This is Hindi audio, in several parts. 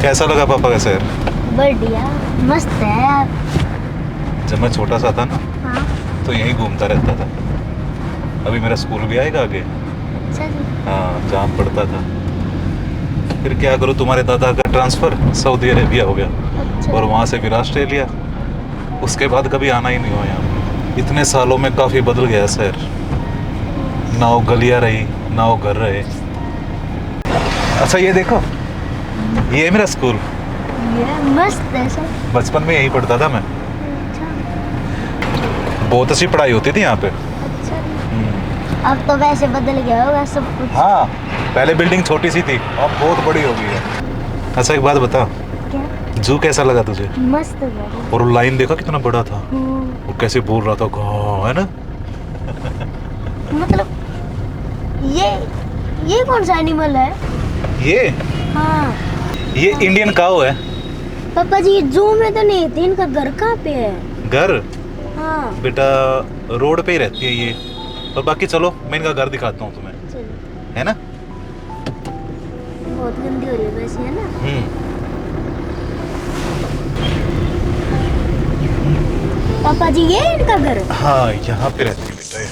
कैसा लगा पापा का शहर? बढ़िया, मस्त है यार। जब मैं छोटा सा था ना हाँ, तो यहीं घूमता रहता था। अभी मेरा स्कूल भी आएगा आगे। अच्छा जी। हाँ, जहाँ पढ़ता था। फिर क्या करूँ, तुम्हारे दादा का ट्रांसफ़र सऊदी अरेबिया हो गया अच्छा। और वहाँ से फिर ऑस्ट्रेलिया। उसके बाद कभी आना ही नहीं हुआ यहाँ। इतने सालों में काफ़ी बदल गया शहर। ना वो गलियाँ रही, ना वो घर रहे। अच्छा ये देखो, ये है मेरा स्कूल। ये मस्त है सर। बचपन में यहीं पढ़ता था मैं। अच्छा। बहुत अच्छी पढ़ाई होती थी यहाँ पे। अच्छा जी। अब तो वैसे बदल गया होगा सब कुछ। हाँ, पहले बिल्डिंग छोटी सी थी, अब बहुत बड़ी हो गई है। अच्छा एक बात बता, क्या? जू कैसा लगा तुझे? मस्त है। और वो लाइन देखा कितना बड़ा था? वो कैसे बोल रहा था गाँव, है ना? मतलब ये कौन सा एनिमल है? ये हाँ। ये इंडियन काऊ है। पापा जी जू में तो नहीं थी, इनका घर कहाँ पे है? घर हाँ। बेटा रोड पे ही रहती है ये। और बाकी चलो मैं इनका घर दिखाता हूँ तुम्हें, चलो। है ना? बहुत गंदी हो रही है वैसे, है ना? पापा जी ये है इनका घर? हाँ, यहाँ पे रहती है बेटा ये।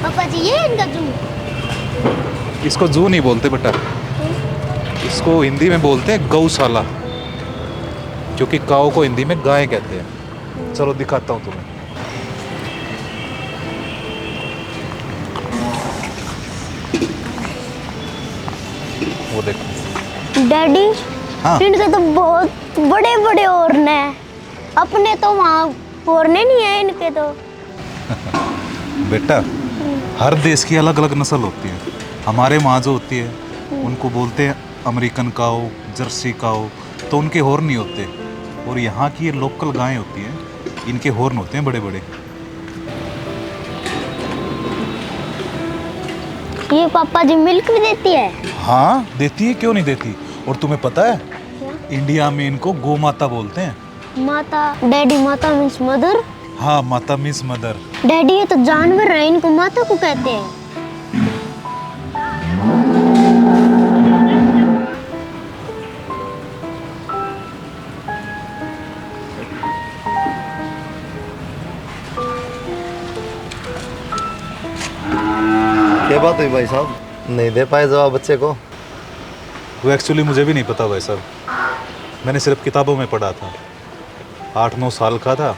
पापा जी ये है इनका जू? इसको जू नहीं बोलते बेटा, इसको हिंदी में बोलते हैं गौशाला, क्योंकि काऊ को हिंदी में गाय कहते हैं। चलो दिखाता हूँ तुम्हें। वो देखो। डैडी, हाँ इनके तो बहुत बड़े बड़े हॉर्न है। अपने तो वहाँ हॉर्न नहीं है इनके तो। बेटा, हर देश की अलग अलग नस्ल होती है। हमारे वहाँ जो होती है उनको बोलते हैं अमेरिकन काऊ, जर्सी काऊ, तो उनके हॉर्न नहीं होते। और यहाँ की ये लोकल गायें होती हैं, इनके हॉर्न होते हैं बड़े बड़े। ये पापा जी मिल्क भी देती है? हाँ देती है, क्यों नहीं देती। और तुम्हें पता है क्या? इंडिया में इनको गौ माता बोलते हैं। माता? डैडी माता मीन्स मदर? हाँ, माता मीन्स मदर। डैडी ये तो जानवर है, इनको माता को कहते हैं। क्या बात हुई भाई साहब, नहीं दे पाए जवाब बच्चे को? वो एक्चुअली मुझे भी नहीं पता भाई साहब, मैंने सिर्फ किताबों में पढ़ा था। 8-9 साल का था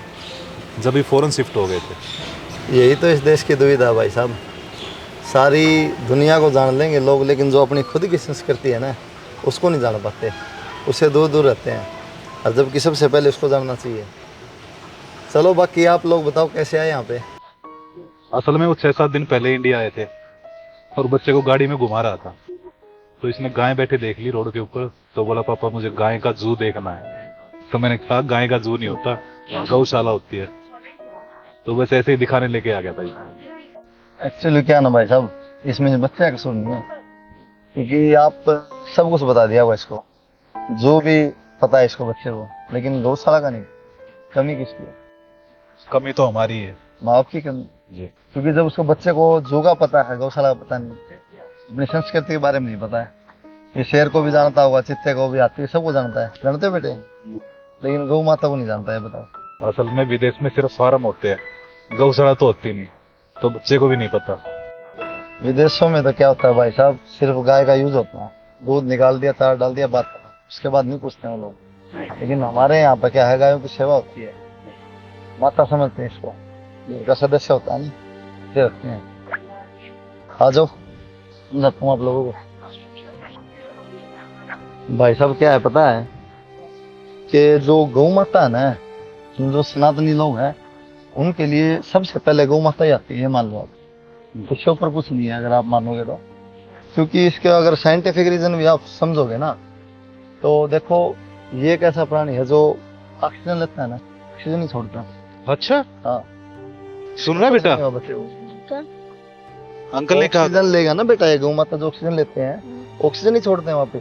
जब ही फॉरेन शिफ्ट हो गए थे। यही तो इस देश की दुविधा है भाई साहब। सारी दुनिया को जान लेंगे लोग, लेकिन जो अपनी खुद की संस्कृति है ना, उसको नहीं जान पाते, उससे दूर दूर रहते हैं। और जबकि सबसे पहले उसको जानना चाहिए। चलो बाकी आप लोग बताओ कैसे आए यहाँ पे? असल में वो 6-7 दिन पहले इंडिया आए थे और बच्चे को गाड़ी में घुमा रहा था, तो इसने गाय बैठे देख ली रोड के ऊपर, तो बोला पापा मुझे गाय का जू देखना है। तो मैंने कहा गाय का जू नहीं होता, गौशाला होती है। तो बस ऐसे ही दिखाने लेके आ गया था। एक्चुअली क्या ना भाई साहब, इसमें बच्चे का कसूर नहीं है, क्योंकि आप सब कुछ बता दिया हुआ इसको, जो भी पता है इसको बच्चे को, लेकिन गौशाला का नहीं। कमी किसकी है? कमी तो हमारी है माँ बाप की कमी। जी। क्योंकि जब उसको बच्चे को जू का पता है, गौशाला का पता नहीं, अपनी संस्कृति के बारे में नहीं पता है। ये शेर को भी जानता होगा, चित्ते को भी, हाथी सबको जानता है, जानते हो बेटे, लेकिन गौ माता को नहीं जानता है। बताओ। असल में विदेश में सिर्फ फार्म होते हैं, गौशाला तो होती नहीं, तो बच्चे को भी नहीं पता। विदेशों में तो क्या होता है भाई साहब, सिर्फ गाय का यूज होता है, दूध निकाल दिया, चारा डाल दिया, बात, उसके बाद नहीं पूछते हैं लोग। लेकिन हमारे यहाँ पर क्या है, गायों की सेवा होती है, माता समझते हैं इसको, इनका सदस्य होता है, नहीं ये रखते हैं। आ जाओ, समझाता हूँ आप लोगों को। भाई साहब क्या है पता है, कि जो गौ माता है ना, जो सनातनी लोग हैं, उनके लिए सबसे पहले गौ माता ही आती है, मान लो आप। इसके ऊपर कुछ नहीं है अगर आप मानोगे तो, क्योंकि इसके अगर साइंटिफिक रीजन भी आप समझोगे ना, तो देखो ये एक ऐसा प्राणी है जो ऑक्सीजन लेता है ना, ऑक्सीजन ही छोड़ता है। अच्छा, हाँ सुन रहा है बेटा, बच्चे को क्या? अंकल ने कहा ऑक्सीजन लेगा ना बेटा, ये गौ माता जो ऑक्सीजन लेते हैं, ऑक्सीजन ही छोड़ते हैं वहाँ पे।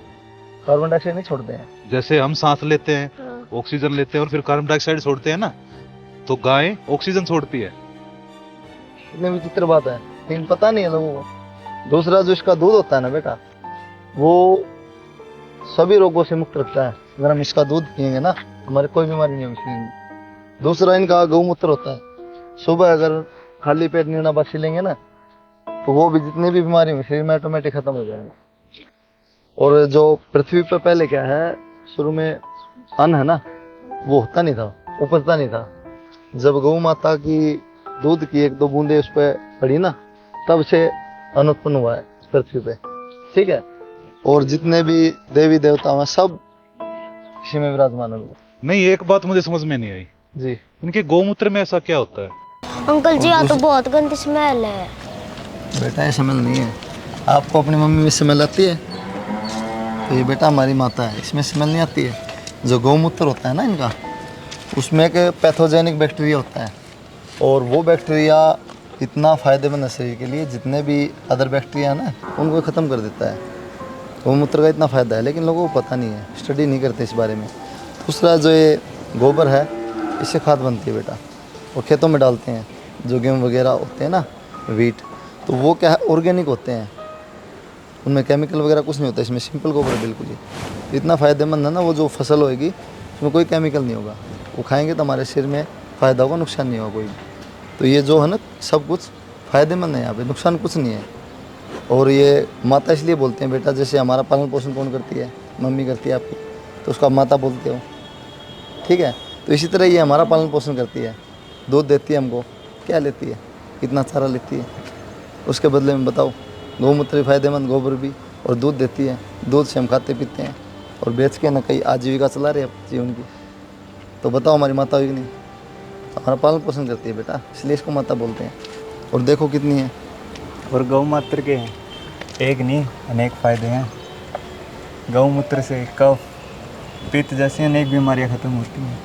कार्बन डाइऑक्साइड नहीं छोड़ते हैं। जैसे हम सांस लेते हैं, हाँ। ऑक्सीजन लेते हैं और फिर कार्बन डाइऑक्साइड छोड़ते हैं ना, तो गाय ऑक्सीजन छोड़ती है। कितनी विचित्र बात है, लेकिन पता नहीं है लोगों को। दूसरा जो इसका दूध होता है ना बेटा, वो सभी रोगों से मुक्त रखता है। अगर हम इसका दूध पियेंगे ना, हमारे कोई बीमारी नहीं होगी। दूसरा इनका गौमूत्र होता है, सुबह अगर खाली पेट नीना बासी लेंगे ना, तो वो भी जितनी भी बीमारी हो शरीर में ऑटोमेटिक खत्म हो जाएंगे। और जो पृथ्वी पर पहले क्या है, शुरू में अन्न है ना, वो होता नहीं था, उपजता नहीं था। जब गौ माता की दूध की एक दो बूंदे उस पर पड़ी ना, तब से अन्न उत्पन्न हुआ है पृथ्वी पे, ठीक है। और जितने भी देवी देवता हैं सब इसी में विराजमान है। नहीं, एक बात मुझे समझ में नहीं आई, जी इनके गौमूत्र में ऐसा क्या होता है? अंकल जी यहाँ तो बहुत गंदी स्मेल है। बेटा, ये स्मेल नहीं है। आपको अपनी मम्मी में स्मेल आती है? तो ये बेटा हमारी माता है, इसमें स्मेल नहीं आती है। जो गौमूत्र होता है ना इनका, उसमें एक पैथोजेनिक बैक्टीरिया होता है, और वो बैक्टीरिया इतना फ़ायदेमंद है शरीर के लिए, जितने भी अदर बैक्टीरिया है ना, उनको ख़त्म कर देता है। गौमूत्र का इतना फ़ायदा है, लेकिन लोगों को पता नहीं है, स्टडी नहीं करते इस बारे में। दूसरा जो ये गोबर है, इससे खाद बनती है बेटा, और खेतों में डालते हैं। जो गेहूँ वगैरह होते हैं ना, वीट, तो वो क्या है, ऑर्गेनिक होते हैं, उनमें केमिकल वगैरह कुछ नहीं होता। इसमें सिंपल गोबर है बिल्कुल ही। इतना फ़ायदेमंद है ना, वो जो फसल होएगी उसमें कोई केमिकल नहीं होगा। वो खाएंगे तो हमारे शरीर में फ़ायदा होगा, नुकसान नहीं होगा कोई भी। तो ये जो है ना, सब कुछ फ़ायदेमंद है, यहाँ पे नुकसान कुछ नहीं है। और ये माता इसलिए बोलते हैं बेटा, जैसे हमारा पालन पोषण कौन करती है? मम्मी करती है आपकी, तो उसका माता बोलते हो, ठीक है। तो इसी तरह ये हमारा पालन पोषण करती है, दूध देती है हमको। क्या लेती है? इतना सारा लेती है, उसके बदले में बताओ, गौमूत्र भी फायदेमंद, गोबर भी, और दूध देती है। दूध से हम खाते पीते हैं और बेच के ना कई आजीविका चला रहे हैं जीवन की। तो बताओ, हमारी माता हुई कि नहीं? हमारा पालन पोषण करती है बेटा, इसलिए इसको माता बोलते हैं। और देखो कितनी है। और गौमूत्र के एक नहीं अनेक फ़ायदे हैं। गौमूत्र से कफ, पित्त जैसी अनेक बीमारियां ख़त्म होती हैं।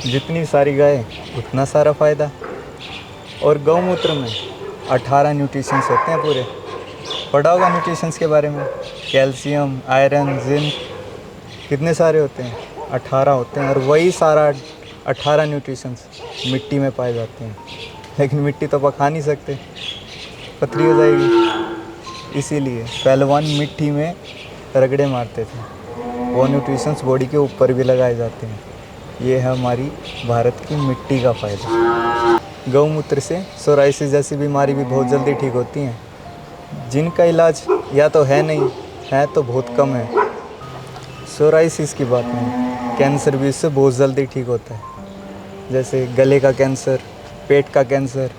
जितनी सारी गाय उतना सारा फ़ायदा। और गौमूत्र में 18 न्यूट्रिशंस होते हैं पूरे। पढ़ा होगा न्यूट्रिशंस के बारे में, कैल्शियम, आयरन, जिंक, कितने सारे होते हैं? 18 होते हैं। और वही सारा 18 न्यूट्रिशंस मिट्टी में पाए जाते हैं। लेकिन मिट्टी तो पका नहीं सकते, पथरी हो जाएगी। इसीलिए पहलवान मिट्टी में रगड़े मारते थे। वो न्यूट्रिशंस बॉडी के ऊपर भी लगाए जाते हैं। ये है हमारी भारत की मिट्टी का फ़ायदा। गौमूत्र से सोराइसिस जैसी बीमारी भी बहुत जल्दी ठीक होती हैं, जिनका इलाज या तो है नहीं, है तो बहुत कम है। सोराइसिस की बात नहीं, कैंसर भी इससे बहुत जल्दी ठीक होता है। जैसे गले का कैंसर, पेट का कैंसर,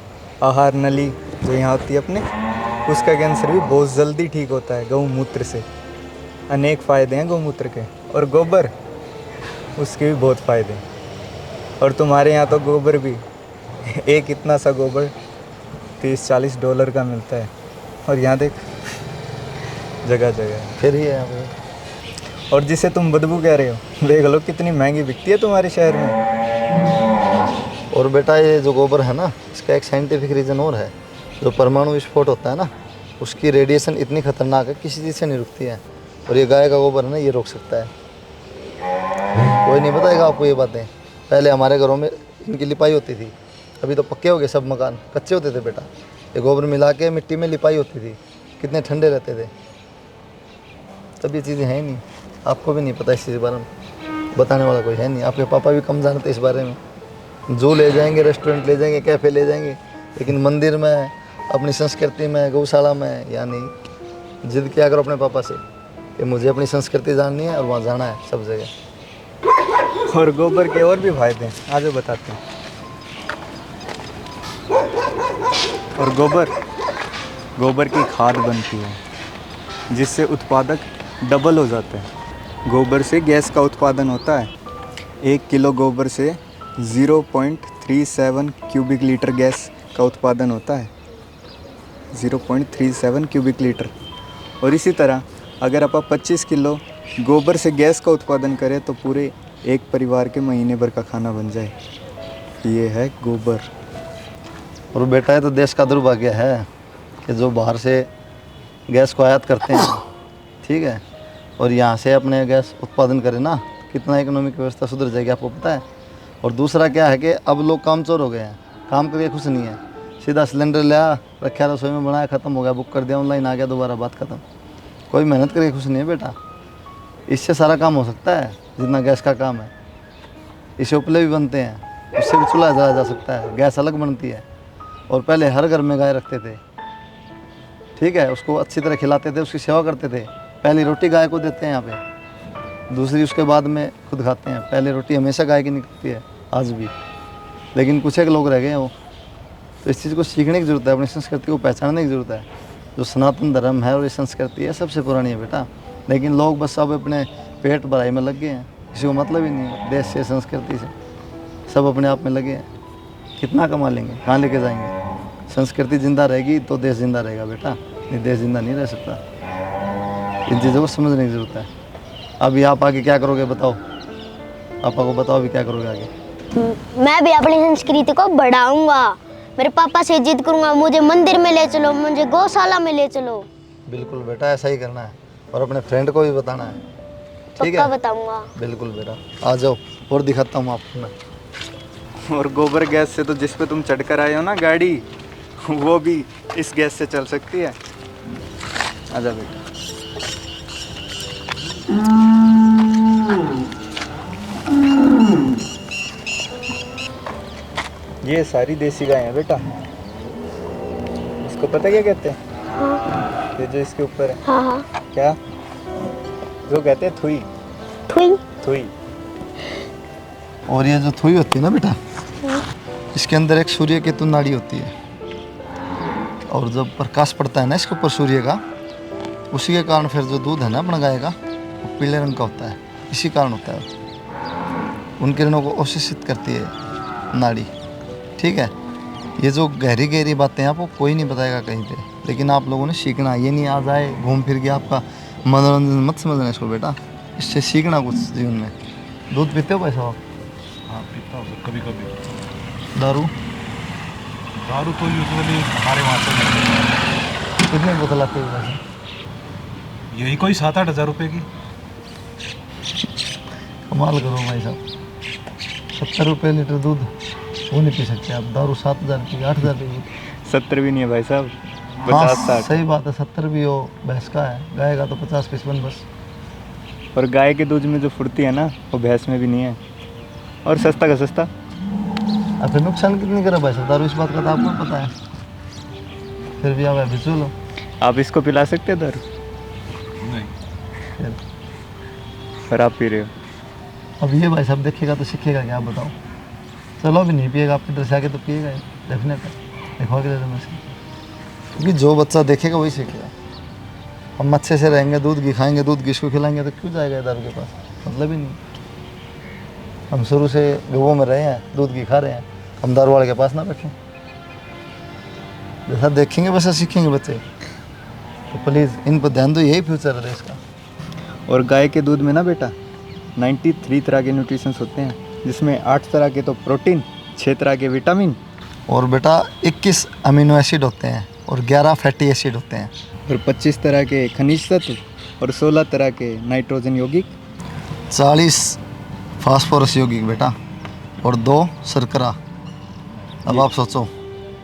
आहार नली जो यहाँ होती है अपने, उसका कैंसर भी बहुत जल्दी ठीक होता है गौमूत्र से। अनेक फ़ायदे हैं गौमूत्र के। और गोबर, उसके भी बहुत फ़ायदे हैं। और तुम्हारे यहाँ तो गोबर भी एक इतना सा गोबर $30-40 का मिलता है, और यहाँ देख जगह जगह। फिर ही है यहाँ पे। और जिसे तुम बदबू कह रहे हो, देख लो कितनी महंगी बिकती है तुम्हारे शहर में। और बेटा, ये जो गोबर है ना, इसका एक साइंटिफिक रीज़न और है। जो परमाणु विस्फोट होता है ना, उसकी रेडिएशन इतनी खतरनाक है, किसी चीज़ से नहीं रुकती है। और ये गाय का गोबर है ना, ये रोक सकता है। कोई नहीं बताएगा आपको ये बातें। पहले हमारे घरों में इनकी लिपाई होती थी, अभी तो पक्के हो गए सब मकान, कच्चे होते थे बेटा। ये गोबर मिला के मिट्टी में लिपाई होती थी, कितने ठंडे रहते थे। तब ये चीज़ें हैं ही नहीं, आपको भी नहीं पता इस चीज़ के बारे में, बताने वाला कोई है नहीं। आपके पापा भी कम जानते इस बारे में। जू ले जाएंगे, रेस्टोरेंट ले जाएंगे, कैफ़े ले जाएंगे, लेकिन मंदिर में, अपनी संस्कृति में, गौशाला में, यानी जिद किया करो अपने पापा से कि मुझे अपनी संस्कृति जाननी है और वहाँ जाना है सब जगह। और गोबर के और भी फायदे हैं, आगे बताते हैं। और गोबर की खाद बनती है, जिससे उत्पादक डबल हो जाता है। गोबर से गैस का उत्पादन होता है। 1 किलो गोबर से 0.37 क्यूबिक लीटर गैस का उत्पादन होता है। 0.37 क्यूबिक लीटर। और इसी तरह अगर आप 25 किलो गोबर से गैस का उत्पादन करें तो पूरे एक परिवार के महीने भर का खाना बन जाए। ये है गोबर। और बेटा, ये तो देश का दुर्भाग्य है कि जो बाहर से गैस को आयात करते हैं, ठीक है, और यहाँ से अपने गैस उत्पादन करें ना, कितना इकोनॉमिक व्यवस्था सुधर जाएगी आपको पता है। और दूसरा क्या है कि अब लोग कामचोर हो गए हैं, काम करके खुश नहीं है। सीधा सिलेंडर लिया, रखा रसोई में, बनाया, ख़त्म हो गया, बुक कर दिया, ऑनलाइन आ गया, दोबारा बात ख़त्म। कोई मेहनत करके खुश नहीं है बेटा। इससे सारा काम हो सकता है जितना गैस का काम है। इससे उपले भी बनते हैं, उससे भी चूल्हा जलाया जा सकता है, गैस अलग बनती है। और पहले हर घर में गाय रखते थे, ठीक है, उसको अच्छी तरह खिलाते थे, उसकी सेवा करते थे। पहली रोटी गाय को देते हैं यहाँ पे, दूसरी उसके बाद में खुद खाते हैं। पहले रोटी हमेशा गाय की निकलती है आज भी, लेकिन कुछ एक लोग रह गए हैं वो। तो इस चीज़ को सीखने की ज़रूरत है, अपनी संस्कृति को पहचानने की ज़रूरत है। जो सनातन धर्म है और ये संस्कृति है सबसे पुरानी है बेटा। लेकिन लोग बस सब अपने पेट भराई में लग गए हैं, किसी को मतलब ही नहीं है देश से, संस्कृति से। सब अपने आप में लगे हैं, कितना कमा लेंगे, कहाँ लेके जाएंगे। संस्कृति जिंदा रहेगी तो देश जिंदा रहेगा बेटा, नहीं देश जिंदा नहीं रह सकता। इन चीज़ों को समझने की ज़रूरत है। अभी आप आगे क्या करोगे बताओ, पापा को बताओ अभी क्या करोगे आगे। मैं भी अपनी संस्कृति को बढ़ाऊंगा, मेरे पापा से जिद करूंगा, मुझे मंदिर में ले चलो, मुझे गौशाला में ले चलो। बिल्कुल बेटा, ऐसा ही करना है। और अपने फ्रेंड को भी बताना है, ठीक पक्का है। बताऊंगा। बिल्कुल बेटा, आ जाओ और दिखाता हूँ आपको मैं। और गोबर गैस से तो जिस पे तुम चढ़कर आए हो ना गाड़ी, वो भी इस गैस से चल सकती है। आजा बेटा। ये सारी देसी गाय हैं बेटा। इसको पता क्या कहते हैं? ये जो इसके ऊपर है, हाँ हाँ, क्या जो कहते हैं? थुई। थुई। थुई। और ये जो थुई होती है ना बेटा, इसके अंदर एक सूर्य केतु नाड़ी होती है। और जब प्रकाश पड़ता है ना इसके ऊपर सूर्य का, उसी के कारण फिर जो दूध है ना अपना गाय का, वो पीले रंग का होता है। इसी कारण होता है, उन किरणों को अवशोषित करती है नाड़ी, ठीक है। ये जो गहरी गहरी बातें आपको कोई नहीं बताएगा कहीं पे, लेकिन आप लोगों ने सीखना। ये नहीं आ जाए घूम फिर के आपका मनोरंजन मत समझना इसको बेटा, इससे सीखना कुछ जीवन में। दूध पीते हो भाई साहब? हाँ पीता हूँ कभी कभी। दारू? दारू तो यूजुअली हमारे वहाँ से नहीं मिलती। कितनी बोतल आती है वैसे? यही कोई 7-8 हज़ार रुपये की। कमाल करो भाई साहब, 70 रुपये लीटर दूध वो नहीं पी सकते आप। दारू 7,000 की, 8,000 की। 70 भी नहीं है भाई साहब, हाँ 50-60। सही बात है, 70 भी हो। भैंस का है, गाय का तो 50-55 बस। और गाय के दूध में जो फुर्ती है ना, वो भैंस में भी नहीं है। और सस्ता का सस्ता। अब फिर नुकसान कितनी करे भाई साहब दारू, इस बात का तो आपको पता है। फिर भी आप अभी चलो। आप इसको पिला सकते हैं दारू? नहीं। पर आप पी रहे हो। अब ये भाई साहब देखेगा तो सीखेगा क्या, आप बताओ। चलो अभी नहीं पिएगा, आपके तरफ से आके तो पिएगा डेफिनेट है। देखो कि क्योंकि जो बच्चा देखेगा वही सीखेगा। हम अच्छे से रहेंगे, दूध घी खाएंगे, दूध घी इसको खिलाएंगे तो क्यों जाएगा दारू के पास, मतलब ही नहीं। हम शुरू से गवों में रहे हैं, दूध घी खा रहे हैं, हम दारू वाले के पास ना बैठें। जैसा देखेंगे वैसा सीखेंगे बच्चे। तो प्लीज़ इन पर ध्यान दो, यही फ्यूचर है देश का। और गाय के दूध में ना बेटा 93 तरह के न्यूट्रिशंस होते हैं, जिसमें 8 तरह के तो प्रोटीन, 6 तरह के विटामिन, और बेटा 21 अमीनो एसिड होते हैं और 11 फैटी एसिड होते हैं, और 25 तरह के खनिज तत्व, और 16 तरह के नाइट्रोजन यौगिक, 40 फास्फोरस यौगिक बेटा, और 2 शर्करा। अब आप सोचो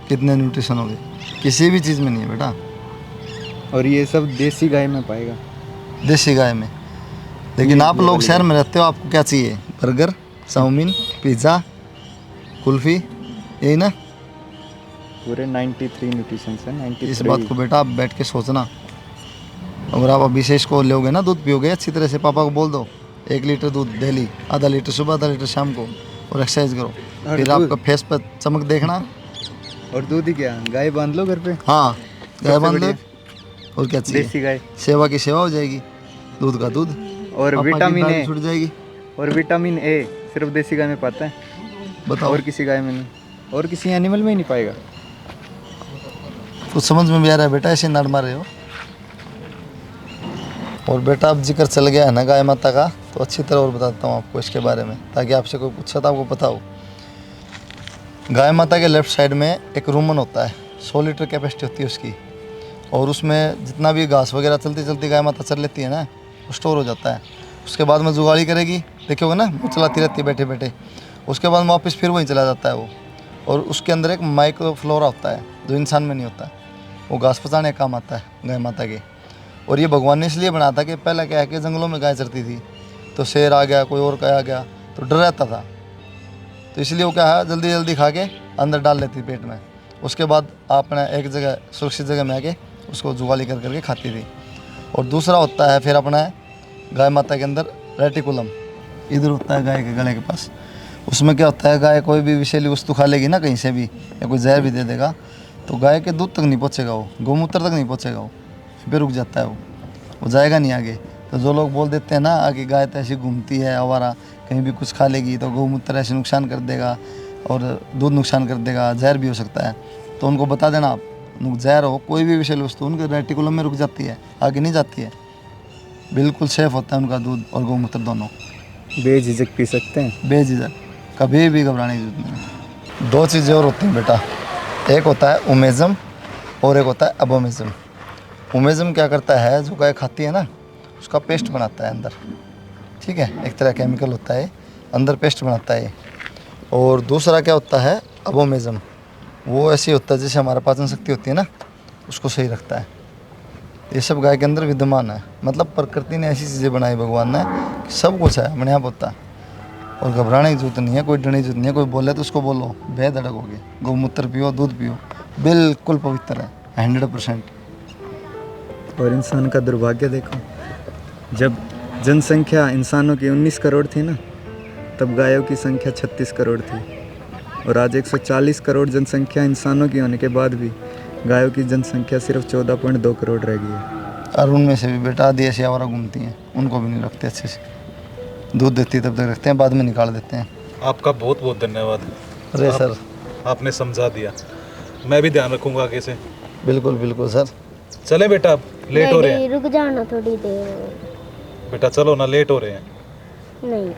कितने न्यूट्रिशन हो गए, किसी भी चीज़ में नहीं है बेटा। और ये सब देसी गाय में पाएगा। देसी गाय में। लेकिन आप लोग शहर में रहते हो, आपको क्या चाहिए? बर्गर, चाउमीन, पिज़्ज़ा, कुल्फ़ी, यही ना। पूरे 93 न्यूट्रिशंस हैं। 93। इस बात को बेटा आप बैठ के सोचना। अगर आप अभी से इसको लोगे ना, दूध पियोगे अच्छी तरह से, पापा को बोल दो 1 लीटर दूध डेली, आधा लीटर सुबह, आधा लीटर शाम को, और एक्सरसाइज करो, फिर दूध? आपका फेस पर चमक देखना। और दूध ही क्या, गाय बांध लो घर पे। हाँ गाय सबसे बांध लो, बढ़िया। और क्या चाहिए? देसी गाय। सेवा की सेवा हो जाएगी, दूध का दूध, और पापा की विटामिन दाढ़ी ए। छूट जाएगी। और विटामिन ए सिर्फ देसी गाय में पाता है, बताओ और किसी गाय में नहीं, और किसी एनिमल में ही नहीं पाएगा। कुछ समझ में भी आ रहा है बेटा, ऐसे नाड़ मार रहे हो। और बेटा अब जिक्र चल गया है ना गाय माता का, तो अच्छी तरह और बताता हूँ आपको इसके बारे में, ताकि आपसे कोई पूछा तो आपको पता हो। गाय माता के लेफ्ट साइड में एक रूमन होता है, 100 लीटर कैपेसिटी होती है उसकी। और उसमें जितना भी घास वगैरह चलती चलती गाय माता चल लेती है ना, स्टोर हो जाता है। उसके बाद में जुगाली करेगी, देखिए होगा ना, वो चलाती रहती है बैठे बैठे। उसके बाद में वापस फिर वहीं चला जाता है वो। और उसके अंदर एक माइक्रोफ्लोरा होता है जो इंसान में नहीं होता, वो घास पचाने का काम आता है गाय माता के। और ये भगवान ने इसलिए बनाया था कि पहले क्या है कि जंगलों में गाय चरती थी, तो शेर आ गया, कोई और आ गया तो डर रहता था, तो इसलिए वो क्या है जल्दी जल्दी खा के अंदर डाल लेती पेट में। उसके बाद अपना एक जगह सुरक्षित जगह में आके उसको जुगाली कर करके खाती थी। और दूसरा होता है फिर अपना गाय माता के अंदर रेटिकुलम, इधर होता है गाय के गले के पास। उसमें क्या होता है, गाय कोई भी विषैली वस्तु खा लेगी ना कहीं से भी, या कोई जहर भी दे देगा, तो गाय के दूध तक नहीं पहुँचेगा, वो गौमूत्र तक नहीं पहुँचेगा, वो फिर रुक जाता है, वो जाएगा नहीं आगे। तो जो लोग बोल देते हैं ना कि गाय तो ऐसी घूमती है आवारा, कहीं भी कुछ खा लेगी तो गौमूत्र ऐसे नुकसान कर देगा और दूध नुकसान कर देगा, जहर भी हो सकता है, तो उनको बता देना आप, जहर हो कोई भी विषैली वस्तु उनके रेटिकुलम में रुक जाती है, आगे नहीं जाती है। बिल्कुल सेफ होता है उनका दूध और गौमूत्र दोनों, बेझिझक पी सकते हैं। बेझिझक, कभी भी घबराने की जरूरत नहीं। दो चीज़ें और होती हैं बेटा, एक होता है उमेज़म और एक होता है अबोमिज़म। उमेज़म क्या करता है, जो गाय खाती है ना उसका पेस्ट बनाता है अंदर, ठीक है, एक तरह केमिकल होता है अंदर पेस्ट बनाता है। और दूसरा क्या होता है अबोमिज़म, वो ऐसे होता है जैसे हमारा पाचन शक्ति होती है ना, उसको सही रखता है। ये सब गाय के अंदर विद्यमान है, मतलब प्रकृति ने ऐसी चीज़ें बनाई भगवान ने कि सब कुछ है अपने आप होता है। और घबराने की जरूरत नहीं है, कोई डरने की जरूरत नहीं है। कोई बोले तो उसको बोलो बेधड़क होगे, गौमूत्र पियो, दूध पियो, बिल्कुल पवित्र है 100%। और इंसान का दुर्भाग्य देखो, जब जनसंख्या इंसानों की 19 करोड़ थी ना, तब गायों की संख्या 36 करोड़ थी। और आज 140 करोड़ जनसंख्या इंसानों की होने के बाद भी गायों की जनसंख्या सिर्फ 14.2 करोड़ रह गई है। और उनमें से भी बेटा आधी ऐसी आवारा घूमती हैं, उनको भी नहीं रखते अच्छे से, दूध देती है तब तक रखते हैं, बाद में निकाल देते हैं। आपका बहुत बहुत धन्यवाद। अरे सर, आपने समझा दिया, मैं भी ध्यान रखूंगा आगे से। बिल्कुल बिल्कुल सर। चले बेटा, अब लेट हो रहे हैं। रुक जाना थोड़ी देर। बेटा चलो ना, लेट हो रहे हैं। नहीं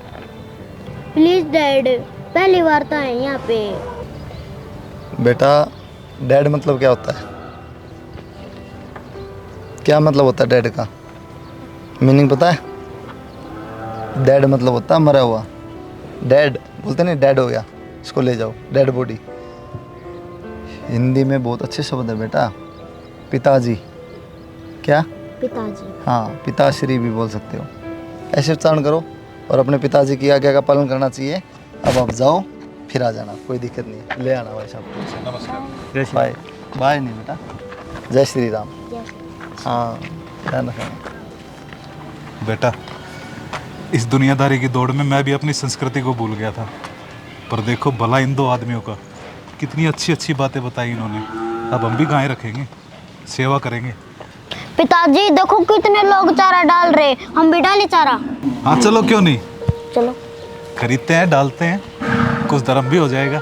प्लीज डैड, पहली बार तो है यहाँ पे। बेटा डैड मतलब क्या होता है, क्या मतलब होता है डैड का मीनिंग पता है? डैड मतलब होता है मरा हुआ। डैड बोलते नहीं, डैड हो गया, इसको ले जाओ, डेड बॉडी। हिंदी में बहुत अच्छे शब्द है बेटा, पिताजी। क्या? पिताजी। हाँ, पिताश्री भी बोल सकते हो। ऐसे उच्चारण करो और अपने पिताजी की आज्ञा का पालन करना चाहिए। अब आप जाओ, फिर आ जाना, कोई दिक्कत नहीं, ले आना भाई साहब। नमस्कार। बाय बाय नहीं बेटा, जय श्री राम। जय हाँ, ध्यान रखना। बेटा, इस दुनियादारी की दौड़ में मैं भी अपनी संस्कृति को भूल गया था, पर देखो भला इन दो आदमियों का, कितनी अच्छी अच्छी बातें बताई इन्होंने। अब हम भी गाय रखेंगे, सेवा करेंगे। पिताजी देखो कितने लोग चारा डाल रहे, हम भी डाले चारा। हाँ चलो, क्यों नहीं, चलो खरीदते हैं, डालते हैं, कुछ धर्म भी हो जाएगा।